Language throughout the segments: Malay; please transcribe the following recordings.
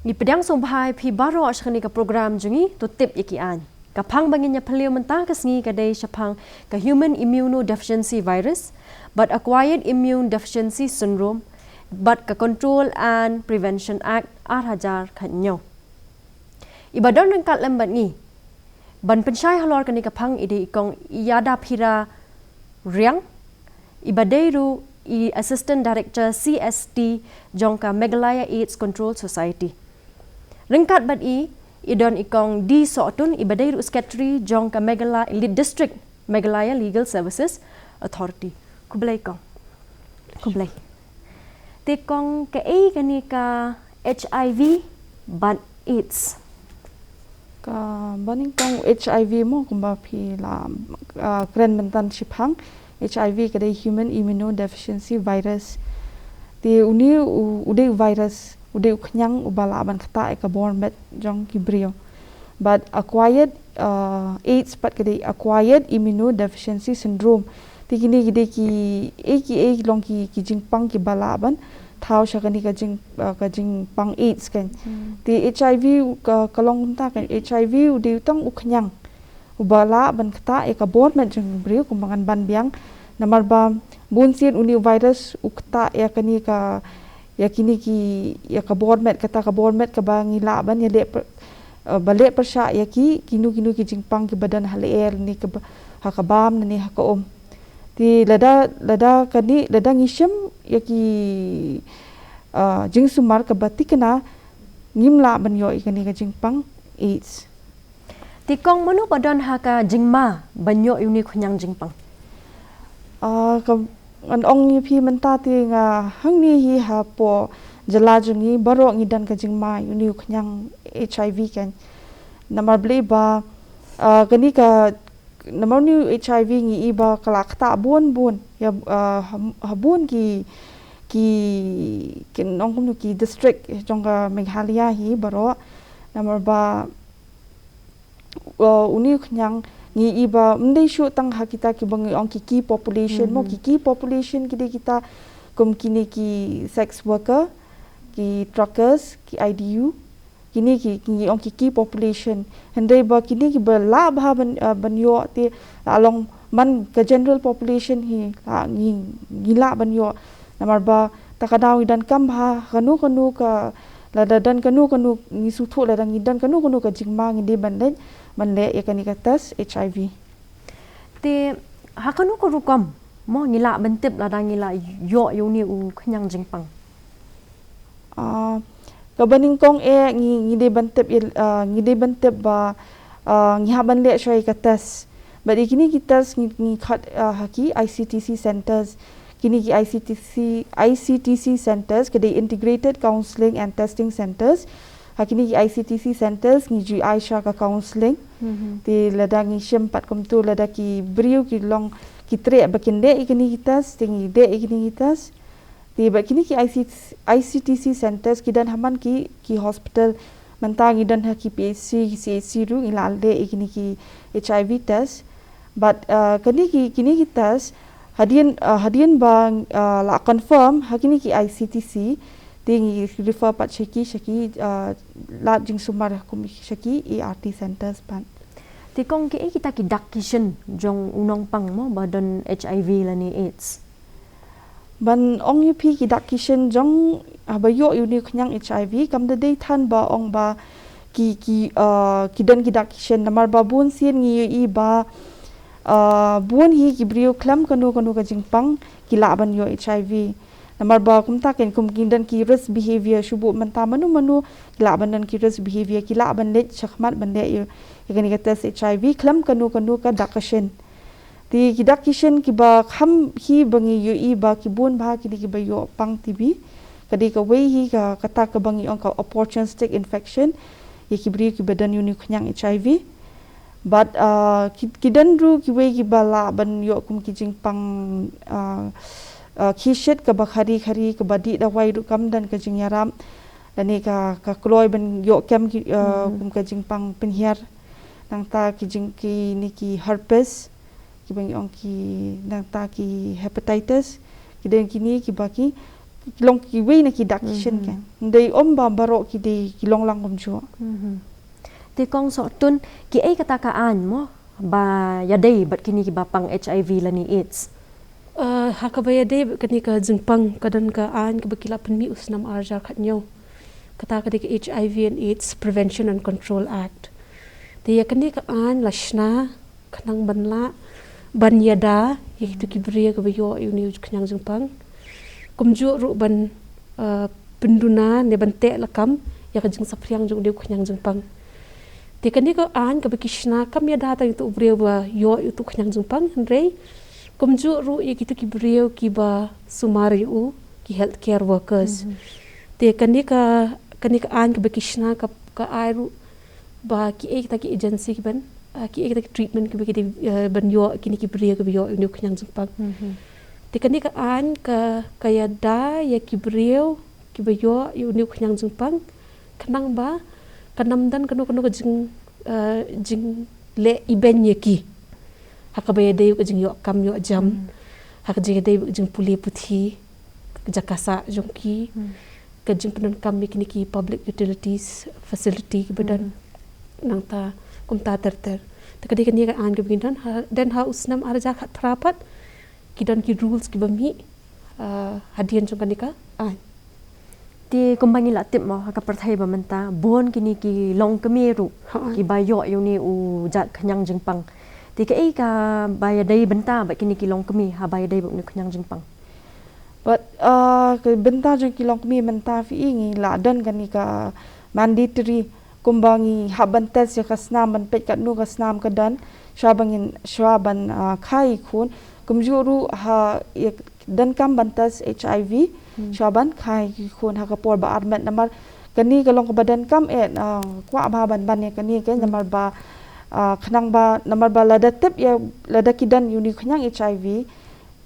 Ni pedang sombhai pi baro ashkani ka program jungi to tip ikian. Kapang banginya palio mentah kasngi kadai syapang ka human immunodeficiency virus, but acquired immune deficiency syndrome, but ka Control and Prevention Act 2000 kanyo. Ibadon rengkat lembat ni. Ban pensyai halor kani kapang ide ikong iyada pira riang ibadairu i Assistant Director CST jongka Meghalaya AIDS Control Society. Rengkat bad idon ikong di Sootun ibadairu Secretary jongka Meghalaya District Meghalaya Legal Services Authority. Kublai kong. Kublai. Tekong ka kani ka HIV bad AIDS. Ka baning kong HIV mo kumba pi la kren mentan shipang HIV kada human immunodeficiency virus. Ti uni ude virus ude khnyang ubala ban kata ka born met jong kibrio. But acquired AIDS pat kada acquired immunodeficiency syndrome. Ti kini gide ki long ki jingpang ki bala ban thau shakani ka jing pang AIDS kan. Ti HIV ka long ta kan HIV ude tong ukhnyang ubala ban kata ka born met jong kibrio kumbangan ban biang namar ba bunsin uni virus ukta ya kani ka ya kini ki ya ka born met kata ka born met ka bangila ban ya le bale persya ya ki kinu ki jingpang ki badan haler ni ka hakabam ni hakaom ti lada kani lada ngisem ya ki jing sumar ka batikna ngimla ban yo kani ka jingpang AIDS Tikong manu badan haka jingma banyo uni khunyang jingpang. An ong ni pi menta ti nga hang ni hi ha po jala jungi baro ngi dan ka jingma uni khunyang HIV kan namar ble ba kani ka namar ni HIV ngi iba kala kta bon ya habun ki ong kum ki district jongga Meghalaya hi baro namar ba uni khunyang ni iba mendai syu tang ha kita ki bangi ong ki population mo ki population kita kum kini ki sex worker ki truckers ki IDU kini ki ong ki population hendai ba kini ki bala bha ban yo ti along man ka general population hi ngi gila ban yo namar ba takadaw dan kam ha kanu ka ladadan kanu ni suthu ladang idan kanu ka jingma ngi ban manle yakani katas HIV. Ti hakanu ko rukam mo ngila bentip ladang ngila yo uni u khunyang jingpang. Kabaning kong ngide bentip ba ngihaban le shoy katas. But ikini kitas ngi khat haki ICTC centers kini ki ICTC centers kede integrated counseling and testing centers hakini ki ICTC centers ngi ju Aisha ka counseling ti lada ngi sempat kum tu lada ki briu ki long ki tre bakinde ikini kitas tingi de ikini kitas ti bakini ki ICTC centers kidan haman ki hospital mentangi dan haki PSC CAC ru ilalde ikini ki HIV test but kini kitas hadian bang la confirm hakini ki ICTC tingi refer pat shaki la jing sumar kum shaki ART centers pan Tikong ki kita ki dakishin jong unong pang mo badan HIV la ni AIDS ban ong yu pi ki dakishin jong abayo uni khunyang HIV kam de dei than ba ong ba ki dan ki dakishin namar ba bun sin ngi i ba bun hi ki brio klam kanu ka jingpang ki la ban yo HIV namar ba kum ta ken kum kindan ki risk behavior shubu menta manu la ban dan ki risk behavior ki la ban le chakmat ban le yakani ka test HIV klam kanu ka dakashin ti ki dakishin ki ba kham hi bangi yu i ba ki bun ba ki ba yo pang tb kadi ka wei hi ka kata ka bangi ong ka opportunistic infection ye ki bri ki badan uni khunyang HIV but kidan ru ki wei ki bala ban yo kum ki jingpang kishet ka bakhari ka badi da wai ru kam dan ka jingyaram dani ka kloy ban yo kem ki kum ka jingpang penhiar nang ta ki jingki ni ki herpes ki bang ong ki nang ta ki hepatitis ki den kini ki baki long ki we na ki dak kishin kan dei ba baro ki di ki long lang kum chu Ti kong so tun ki ay katakaan mo ba yaday bat kini ki ba pang HIV lani AIDS. Hakabaya de kani ka jingpang kadan ka an ka bakila panmi usnam arja khatnyo. Kata ka de HIV and AIDS Prevention and Control Act. Ti kani ka an lashna kanang banla banyada yitu ki bria ka bayo yuni kanyang jingpang. Kumju ru ban penduna ne bante lakam ya ka jing sapriang jung de kanyang jingpang. Ti kani ka an ka bakishna kam ya data itu bria ba yo itu kanyang jingpang rei. Kumju ru ya gitu ki brio ki ba sumari u ki healthcare workers. Te kani ka an ka bakishna ka airu ba ki ek ta ki agency ki ban ki ek ta ki treatment ki ba ban yo kini ki brio ki yo ni kanyang jingpang. Te kani ka an ka ya da ya ki brio ki ba yo ni kanyang jingpang kanang ba kanamdan kanu ka jing le iben ye ki hakabaya day ka jing yo kam yo jam hakajing day jing puli puthi jakasa jongki ka jing penan kam kini ki public utilities facility ki badan nang ta kumta terter takadi kani ka an ka bidan dan ha usnam arja khat thrapat kidan ki rules ki bami hadian jong kani ka an Ti kumbangi la tip mo ka perthai ba manta bon kini ki long kemeru ki bayo yuni u jat khanyang jingpang. Ti ka ka baya day benta ba kini ki long kemi ha baya day bu ni khanyang jingpang. but ke benta jong ki long kemi menta fi ingi la dan kan ni ka mandatory kumbangi haban test ya kasnam ban pet kat nu kasnam kadan shwaban khai khun kumjuru ha dan kam bantas HIV shwaban khai khun ha kapor ba armet namar kani kalong ka badan kam kwa ba ban ban ya kani ke namar ba khanang ba namar ba lada tip ya lada kidan uni khanyang HIV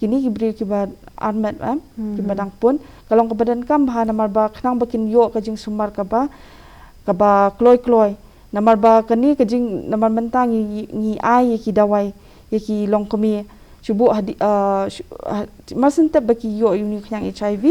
kini gibri ki ba armet ki badang pun kalong ka badan kam ba namar ba khanang ba kin yo ka jing sumar ka ba kloy namar ba kani ka jing namar mentang ngi ai ki dawai ki long kami chubu masen tap ba ki yo uni khanyang HIV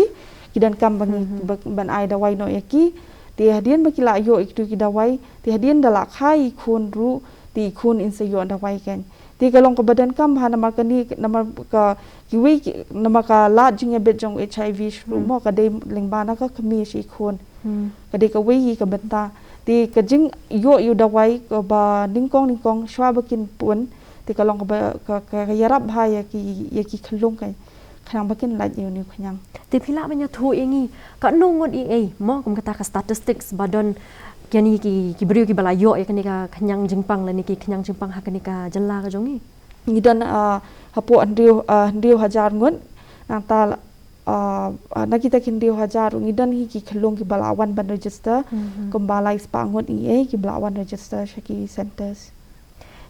kidan kam ban ai dawai no yaki ti hadian ba ki la yo iktu ki dawai ti hadian dala khai khun ru ti khun in se yo dawai ken ti kalong ka badan kam ha namar kani namar ka kiwi namar ka la jing bet jong HIV shru mo ka de lingbana ka kami shi khun ka de ka wi ka benta ti ka jing yo dawai ka ba ningkong shwa ba kin pun ti kalong ka yarap ha ya ki khlung kai khang ba kin la yo ni khanyang Ti phila banya thu ingi ka nungon mo kum kata ka statistics badon kani ki brio ki balayo ya kani ka khanyang jingpang la ni ki khanyang jingpang ha kani ka jalla ka jongi ngidan hapo andiu hajar ngun nang ta nakita kindiu hajar ngidan hi ki khlong ki balawan ban register kumbalai spangon ki balawan register shaki centers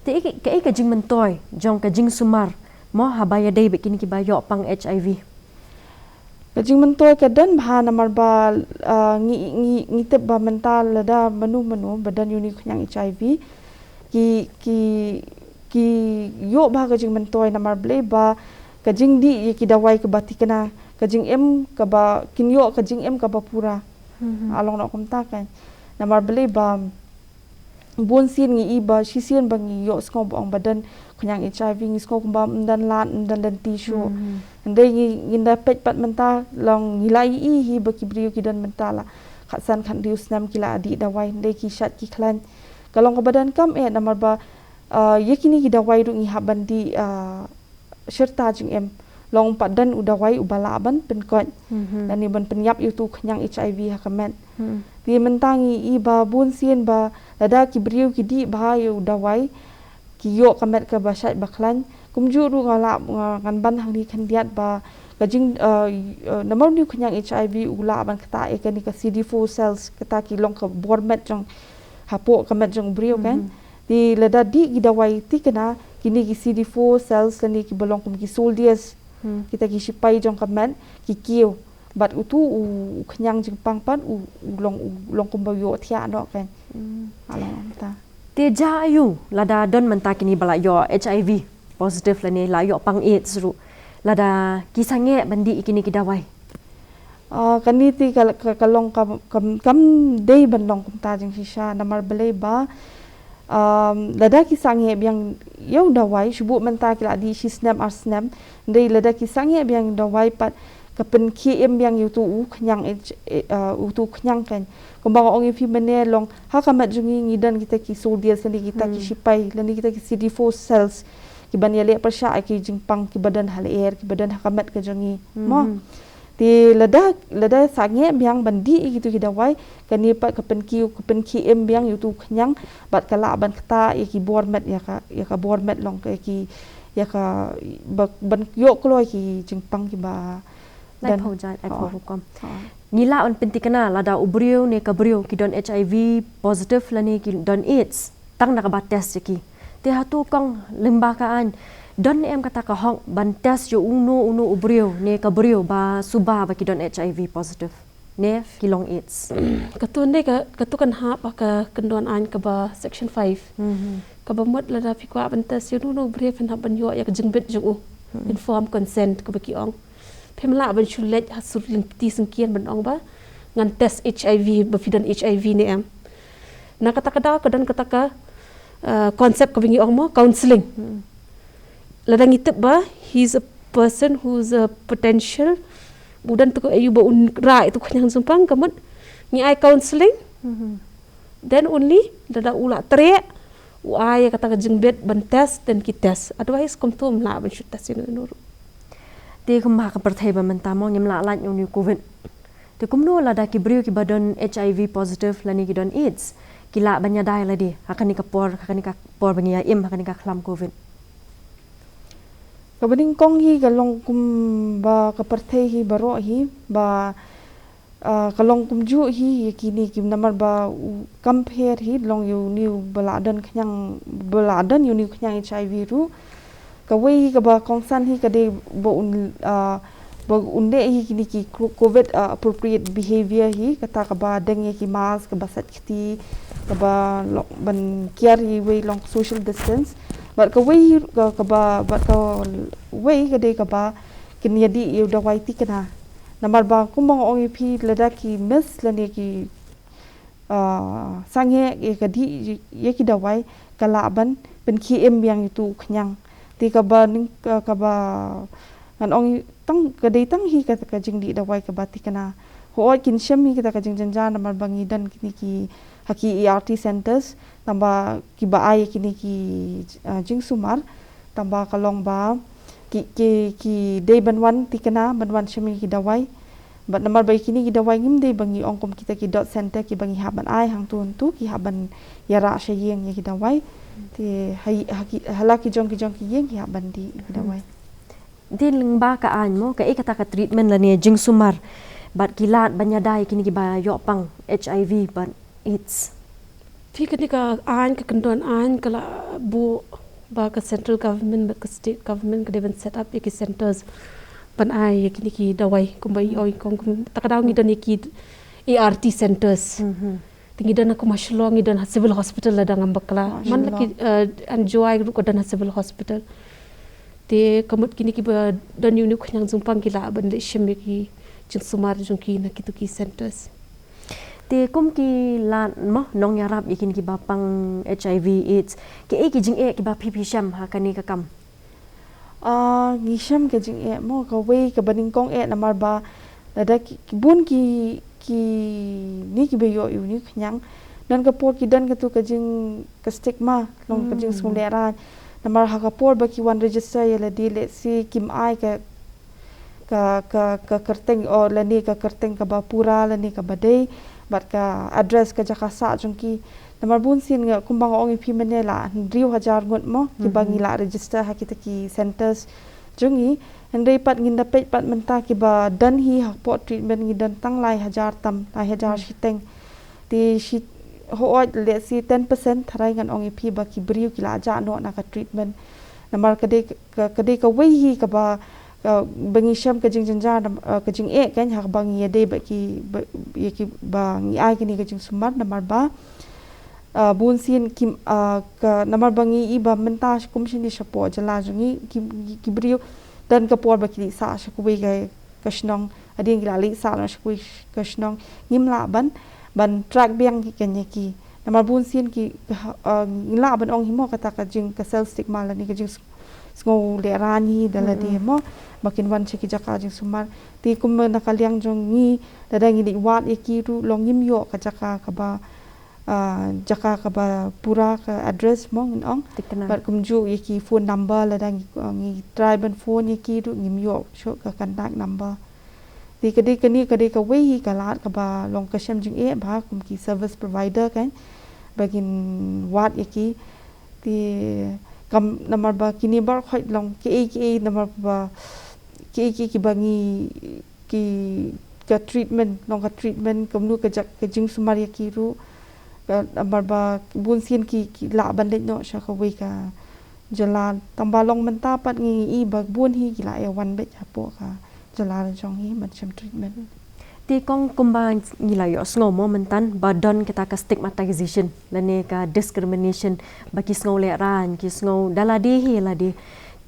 Ti ka jing mentoy jong ka jing sumar mo habaya day be kini ki bayo pang HIV Kajing mentoy kadan bah namar ba ngi tep ba mental lada manu badan uni khanyang HIV ki yo ba kajing mentoy namar ble ba kajing di ki dawai ke batikana kajing em ka ba kinyo kajing em ka ba pura along na kumta kan namar ble ba bon sin ngi iba sisian ba ngi yo sko bong badan khanyang HIV ngi sko ba dan tissue ndai nginda pet pat menta long ngilai hi ba kibriu kidan mentala khasan khan dius nam kila adi dawai ndai ki shat ki khlan kalong ka badan kam namar ba yekini ki dawai ru ngi habandi serta jing em long padan udawai ubala ban penkot dan ni ban penyap itu khanyang HIV hakamen di mentangi iba bun sien ba lada kibriu ki di bahai udawai ki yo kamet ka basat baklan kumjuru ngala ngan ban hang ni khandiat ba kajing namar ni khanyang HIV ula ban kata ekani ka CD4 cells kata ki long ka bormet jong hapo kamet jong brio kan di lada di gidawai ti kana kini ki CD4 cells ni ki belong kum ki soldiers kita ki sipai jong kamet ki kiu bat utu khanyang jing pangpan long kum ba yo thia no kan along ta Ti jayu lada don menta kini bala yo HIV positive la ni la yo pang AIDS ru lada kisange bandi ikini ki dawai kaniti kalong kam day ban long kum ta jing shisha namar belai ba lada ki sange biang yau dawai shubu menta kila di shi snap ar snap dei lada ki sange biang dawai pat kapen ki em biang yu tu u khnyang tu khnyang kan kumbang ong fi mene long ha kamat jungi ngidan kita ki soldiers ni kita ki sipai lani kita ki CD4 cells ki ban yale persha ki jingpang ki badan hal air ki badan hakamat ke jungi mo ti lada sange biang bandi gitu ki dawai kani pat kapen ki em biang yu tu khnyang bat kala ban kata ki bormet ya ka bormet long ki ya ka ban yo kloi ki jingpang ki ba dan phojai ai phokom nila on pentikana lada ubrio ne kabrio ki don HIV positive lani ki don AIDS tang nak ba test ki te hatu kong lemba kaan don em kata ka hong ban test yo uno ubrio ne kabrio ba suba ba ki don HIV positive ne ki long AIDS katun ne katu kan ha pa ka kendon an ka ba section 5 ka ba mot lada fi kwa ban test yo uno ubrio fan ha ban yo ya ka jingbet ju inform consent ka ba ki ong pemla ban chulet hasur limti sengkian ban ong ba ngan test HIV ba fidan HIV ne em na kata kadan kata ka konsep ka bingi ong mo counseling ladang itip ba he's a person who's a potential budan tu ayu ba un rai tu khanyang sumpang kamut ni ai counseling then only dada ula tre ai kata ka jingbet ban test dan ki test otherwise kom tu mla ban shoot test no te kumma ka perthai ba menta mo ngim la lan yung covid te kumno la da ki brio ki badon HIV positive lani ki don AIDS kila banya dai la di akan ni ka por banya im akan ni ka khlam covid kabaning kong hi galong kum ba ka perthai hi baro hi ba kalong kum ju hi kini kim namar ba compare hi long yu new baladan khnyang baladan yu new khnyang HIV ru kawai ka ba kongsan hi ka de bo unde hi kini ki covid appropriate behavior hi kata ka ba deng ki mask ka ba sat kiti ka ba ban care hi way long social distance but kawai ka ba but ka way ka de ka ba kin yadi yu da wai ti kana namar ba kumang ong phi lada ki miss lani ki sange ka di ye ki da wai kala ban pen ki em yang tu khnyang ti ka ba ning ka ba ngan ong tang ka dei tang hi ka jing di dawai ka ba ti kana ho kin shem hi ka jing janja namar bangi dan kini ki haki ERT centers tamba ki ba ai kini ki jing sumar tamba kalong ba ki dei banwan ti kana banwan shem ki dawai bat namar bai kini ki dawai ngim dei bangi ong kom kita ki dot center ki bangi haban ai hang tu ki haban yara shayeng ki dawai ti halaki jong ki yeng ya bandi dawai din lengba ka an mo ka ikata ka treatment la ni jing sumar bat kilat banyadai kini ki ba yo pang HIV but AIDS fi kini ka an ka kendon an kala bu ba ka central government ba ka state government ka deven set up ki centers ban ai kini ki dawai kumbai oi kong takadaw ngi dan ki ERT centers tinggi dan aku masyaallah ngi dan civil hospital la dangam bakla man laki enjoy ru ko dan civil hospital te kamut kini ki ba dan yu khnyang jumpang ki la ban le shim ki jing sumar jung ki na ki tu ki centers te kum ki lan mo nong yarap ikin ki ba pang HIV AIDS ki ki jing ki ba phi sham ha kani ka kam ngi sham ke jing mo ka we ka baning kong namar ba da ki bun ki ni ki be yo yu ni khnyang dan ka por ki dan ka tu ka jing ka stigma long ka jing sumlera namar ha ka por ba ki wan register ya la di le si kim ai ka kerteng o la ni ka kerteng ka ba pura la ni ka badai bat ka address ka jaka sa jung ki namar bun sin nga kumbang ong phi manela riu hajar ngot mo ki bangi la register ha ki ta ki centers jungi Andai pat ngin dapat pat menta ki ba dan hi hak pot treatment ngi dan tang lai hajar shiteng ti shit hoat le si 10% tharai ngan ong phi ba ki briu ki la ja no na ka treatment namar kade ka wei hi ka ba bangi sham ka jing janja ka jing kan hak bangi ya de ba ki ba ngi ai ki ni ka jing sumar namar ba bun sin kim ka namar bangi i ba menta kum shin ni shapo jala jungi ki briu dan ka por ba ki sa sha ku wei ga kashnong ading gila li sa na shkui kashnong ngimla ban track biang ki kanyaki namar bun sin ki ngila ban ong himo kata ka jing ka self stigma la ni ka jing ngo le rani dala di mo makin wan cheki jaka jing sumar ti kum na kalyang jong ngi dada ngi di wat yaki ru long yim yo ka jaka ka ba jaka ka ba pura ka address mo ngin ong bat kum ju yaki phone number la dang ngi try ban phone yaki ru ngim yo sho ka contact number ti kadi ka we ka lat ka ba long ka shem jing e ba kum ki service provider kan bagin wat yaki ti kam namar ba kini bar khoi long ke namar ba ke bangi ki ka treatment long ka treatment kamnu ka jak ka jing sumar yaki ru namar ba bun sin ki la ban le no sha ka we ka jalan tamba long menta pat ngi i ba bun hi ki la e wan be hapo ka jalan jong hi macam treatment ti kong kumbang ngila yo sngo mo mentan badon kita ka stigmatization lane ka discrimination baki sngo le ran ki sngo dala di hi la di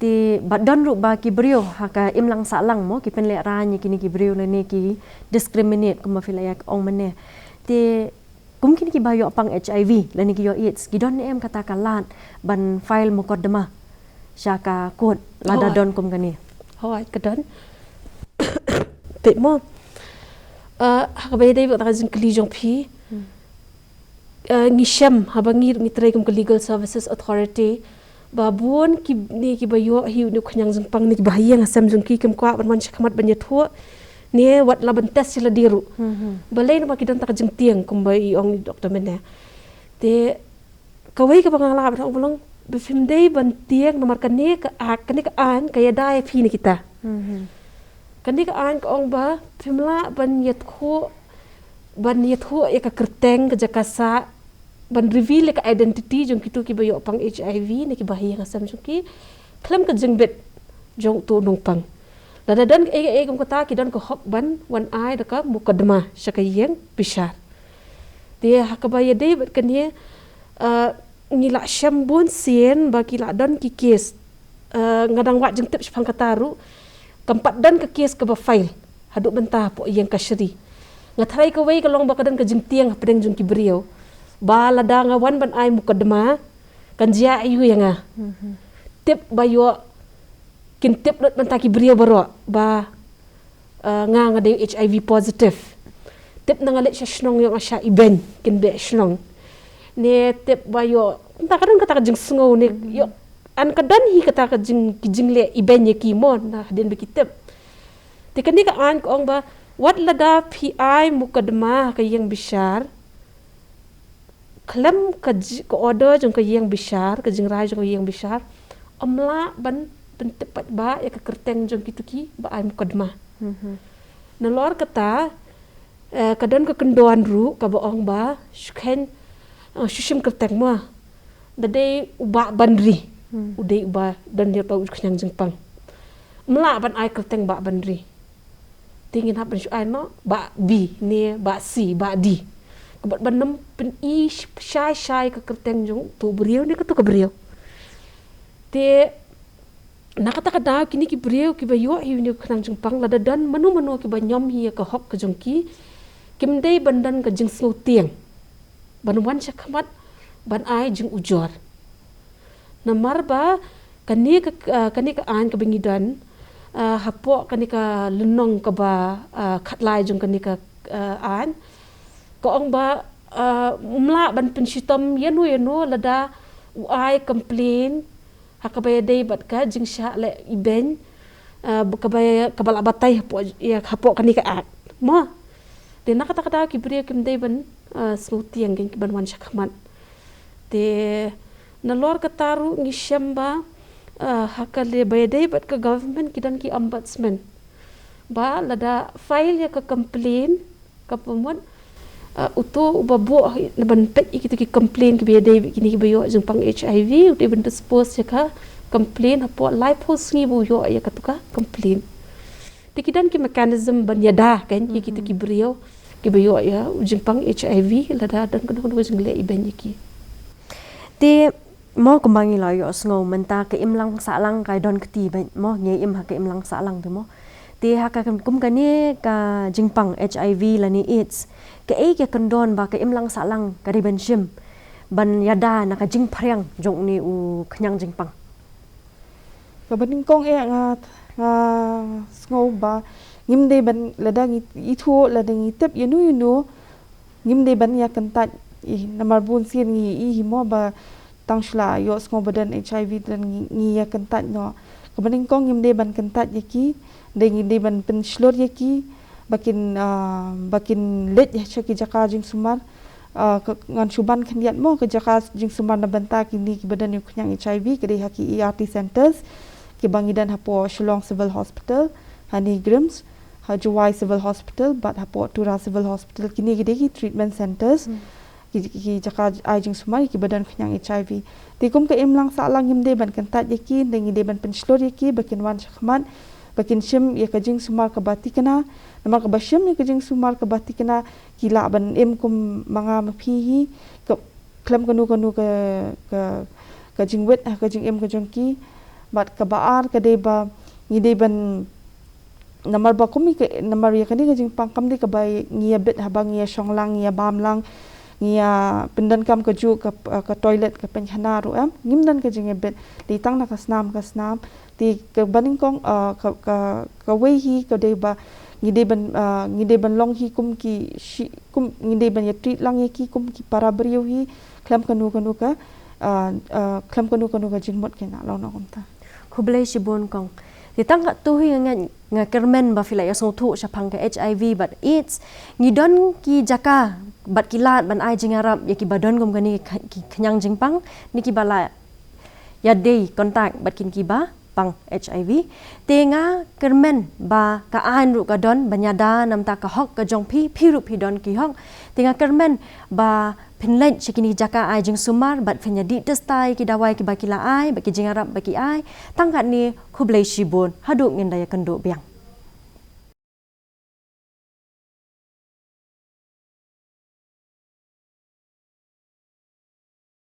ti badon ru ba ki brio ha ka imlang sa lang mo ki pen le ran ni kini ki brio lane ki discriminate kuma fila yak ong mene ti kum kini ki bayo pang HIV lane ki yo AIDS ki don em kata ka lat ban file mukaddama syaka kod lada don kum kani hoi kadon te mo hakabay day bakta kajing kalijong pi ngisham habangir mitray kum Legal Services Authority babon ki ni ki bayo hi ni khanyang jing pang ni bahiyang asam jing ki kum kwa ban chakamat ban yatho ni wat laban test sila diru balay na makidon ta kajing tiang kum bay ong doktor mena te kaway ka bangala ba ulong befim day ban tiang nomor kani ka an kaya dai pi ni kita kandi ka an ka ong ba pimla ban yatho ya ka kerteng ka jakasa ban reveal ka identity jong kitu ki bayo pang HIV ni ki bahiya ka sam jong ki klam ka jingbet jong tu nong pang lada dan e kum kata ki dan ko hok ban wan ai da ka mukaddama shakayeng bishar dia hakabaya dei bat kani ngila shambun sien ba ki la dan ki kes ngadang wat jeng tip shpang kataru kampat dan ke kes ke ba file haduk bentah po yang kasyri ngatrai ka wei ka long ba kadan ka jing tiang pedeng jung ki brio ba lada ngawan ban ai mukaddama kan jia ayu yang tip bayo kin tip not bentah ki brio baro ba nga de HIV positive tip na ngale shnong yang asya iben kin be shnong ne tip bayo ta kadan kata jing sungo ne yo an kadan hi kata ka jing le iben ye ki mon na den bekitep te kani ka an ko ong ba wat lada PI mukaddama ka yang bishar klam ka order jong ka yang bishar ka jing rai jong yang bishar amla ban pentepat ba ya ka kerteng jong kituki ba ai mukaddama na lor kata kadan ka kendoan ru ka ba ong ba shukhen shushim kerteng ma dade uba bandri udai ba dan dia tahu kenyang jengpang mela ban ai kerteng ba bandri tingin hap ban shu ai no ba b ne ba c ba d kebat ban pen i shai ke kerteng jong tu beriau ni ke tu ke beriau te nak kata kada kini ki beriau ki bayo hi ni kenyang jengpang lada dan manu ki ba nyom hi ke hok ke jongki kim dei bandan ke jeng slo tiang ban wan chakamat ban ai jeng ujor namar ba kani ka an ka bengidan hapo kani ka lunong ka ba khatlai jong kani ka an ko ong ba mla ban penshitom yenu lada uai complain hakabaya dei bat ka jing sha le iben kabaya kabala batai hapo kani ka at mo de nakata ki bri kim dei ban sluti yang ki ban wan shakmat de na lor kataru ngisham ba hakale bayadai bat ka government kidan ki ombudsman ba lada file ya ka complain ka pemon uto babo na bantet iki ki complain ki bayadai kini ki bayo jeng pang HIV uti ben dispose ya ka complain hapo life host ngi bu yo ya ka tuka complain tikidan ki mechanism ban yada kan ki ki brio ki bayo ya jeng pang HIV lada dan kudu jeng le iben ki ti mo kumbangi layo sngo menta ke imlang sa lang kai don kti ben mo nge im ha ke imlang sa lang mo Ti haka kum kani ka jingpang HIV lani AIDS. Ke ke kendon ba ke imlang salang ka riben shim. Ban yada na ka jingpryang jong ni u knyang jingpang. Ka baning kong nga sngo ba ngimde ban ladang itu ladang itep yunu ngimde ban ya kentat namar bun sin ngi himo ba tangshla yo sngo badan HIV dan ngi ya kentat no ka baning kong ngimde ban kentat yaki dengi de ban penslor yaki bakin let ya chaki jaka jing sumar ngan suban khandiat mo ke jaka jing sumar na banta kini ki badan yu knyang HIV ke de haki ERT centers ki bangidan hapo Shillong Civil Hospital Honey Grims Hajuwai Civil Hospital bat hapo Tura Civil Hospital kini gede ki treatment centers ki jaka ajing sumar ki badan knyang HIV tikum ke imlang salang himde ban kentat yaki dengi de ban penslor yaki bakin wan shakmat bakin shim ya kajing sumar ka bati kana namar ka bashim ya kajing sumar ka bati kana kila ban em kum manga maphi ka klam kanu ka jing wet ka jing em ka jongki bat ka baar ka deba ngide ban namar ba kumi ke namar ya kani ka jing pangkam de ka bai ngia bet habang ngia shonglang ngia bamlang ngia pendan kam ka ju ka toilet ka penhana ru am ngimdan ka jing bet di tang na ka snam ti ka baning kong ka wei hi ka deba ngide ban long hi kum ngide ban ya treat lang ye ki kum ki para beriu hi klam kanu ka jingmot kena law na kumta Kublai shibon kong. Titang ka tuhi nga kermen ba fila yasong tu siya pang ka HIV but AIDS ngidon ki jaka bat kilat ban ai jingarap ya ki badon gom gani kanyang jingpang ni ki bala ya day kontak bat kin ki ba pang HIV tenga kermen ba ka an ru ka don banyada namta ka hok ka jong pi ru pi don ki hok tenga kermen ba pinlet shikini jaka ai jing sumar bat fenya di testai ki dawai ki bakila ai baki jingarap baki ai tangkat ni kublai shibon haduk ngendaya kendo biang